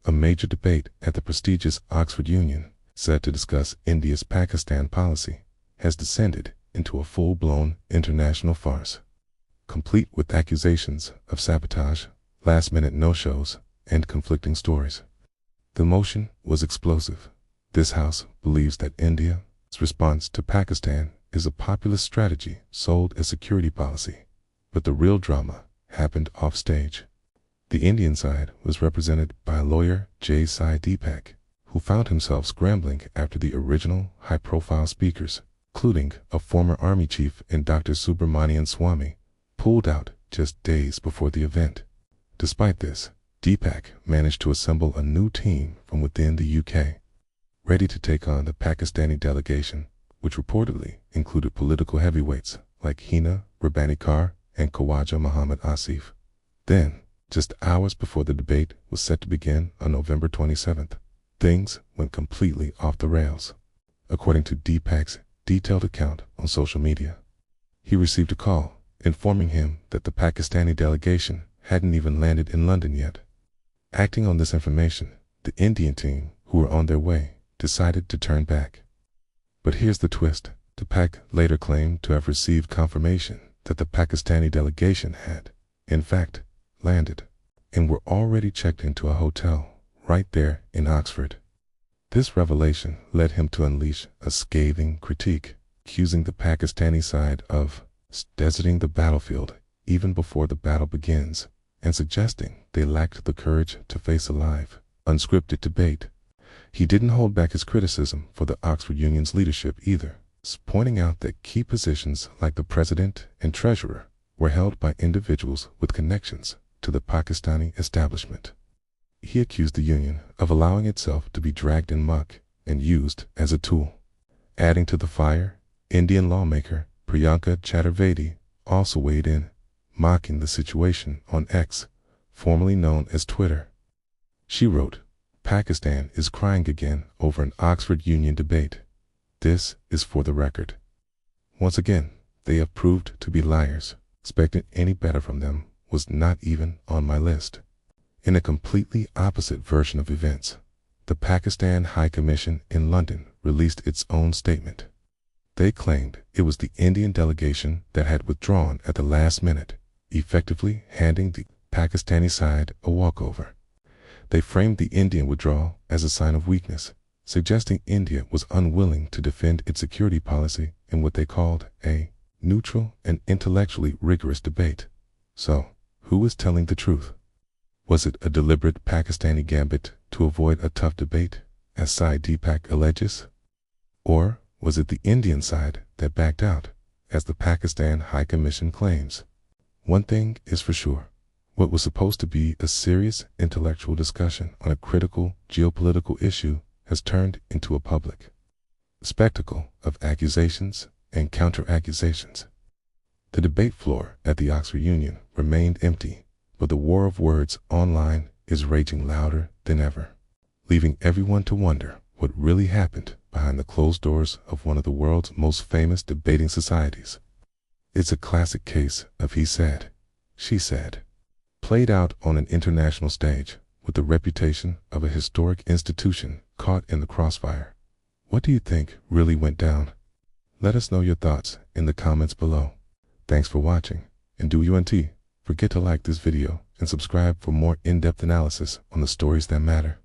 a major debate at the prestigious Oxford Union, set to discuss India's Pakistan policy, has descended into a full-blown international farce, complete with accusations of sabotage, last-minute no-shows, and conflicting stories. The motion was explosive. This House believes that India's response to Pakistan is a populist strategy sold as security policy, but the real drama happened off-stage. The Indian side was represented by lawyer Sai Deepak, who found himself scrambling after the original high-profile speakers, including a former army chief and Dr. Subramanian Swamy, pulled out just days before the event. Despite this, Deepak managed to assemble a new team from within the UK, ready to take on the Pakistani delegation, which reportedly included political heavyweights like Hina Rabbani Kar and Khawaja Muhammad Asif. Then, just hours before the debate was set to begin on November 27th, things went completely off the rails. According to Deepak's detailed account on social media, he received a call informing him that the Pakistani delegation hadn't even landed in London yet. Acting on this information, the Indian team, who were on their way, decided to turn back. But here's the twist. Deepak later claimed to have received confirmation that the Pakistani delegation had, in fact, landed, and were already checked into a hotel right there in Oxford. This revelation led him to unleash a scathing critique, accusing the Pakistani side of deserting the battlefield even before the battle begins, and suggesting they lacked the courage to face a live, unscripted debate. He didn't hold back his criticism for the Oxford Union's leadership either, pointing out that key positions like the president and treasurer were held by individuals with connections to the Pakistani establishment. He accused the union of allowing itself to be dragged in muck and used as a tool. Adding to the fire, Indian lawmaker Priyanka Chaturvedi also weighed in, mocking the situation on X, formerly known as Twitter. She wrote, "Pakistan is crying again over an Oxford Union debate. This is for the record. Once again, they have proved to be liars. Expecting any better from them was not even on my list." In a completely opposite version of events, the Pakistan High Commission in London released its own statement. They claimed it was the Indian delegation that had withdrawn at the last minute, effectively handing the Pakistani side a walkover. They framed the Indian withdrawal as a sign of weakness, suggesting India was unwilling to defend its security policy in what they called a neutral and intellectually rigorous debate. So, who was telling the truth? Was it a deliberate Pakistani gambit to avoid a tough debate, as Sai Deepak alleges? Or was it the Indian side that backed out, as the Pakistan High Commission claims? One thing is for sure. What was supposed to be a serious intellectual discussion on a critical geopolitical issue has turned into a public spectacle of accusations and counter-accusations. The debate floor at the Oxford Union remained empty, but the war of words online is raging louder than ever, leaving everyone to wonder what really happened behind the closed doors of one of the world's most famous debating societies. It's a classic case of he said, she said, played out on an international stage with the reputation of a historic institution caught in the crossfire. What do you think really went down? Let us know your thoughts in the comments below. Thanks for watching, and do you forget to like this video and subscribe for more in-depth analysis on the stories that matter.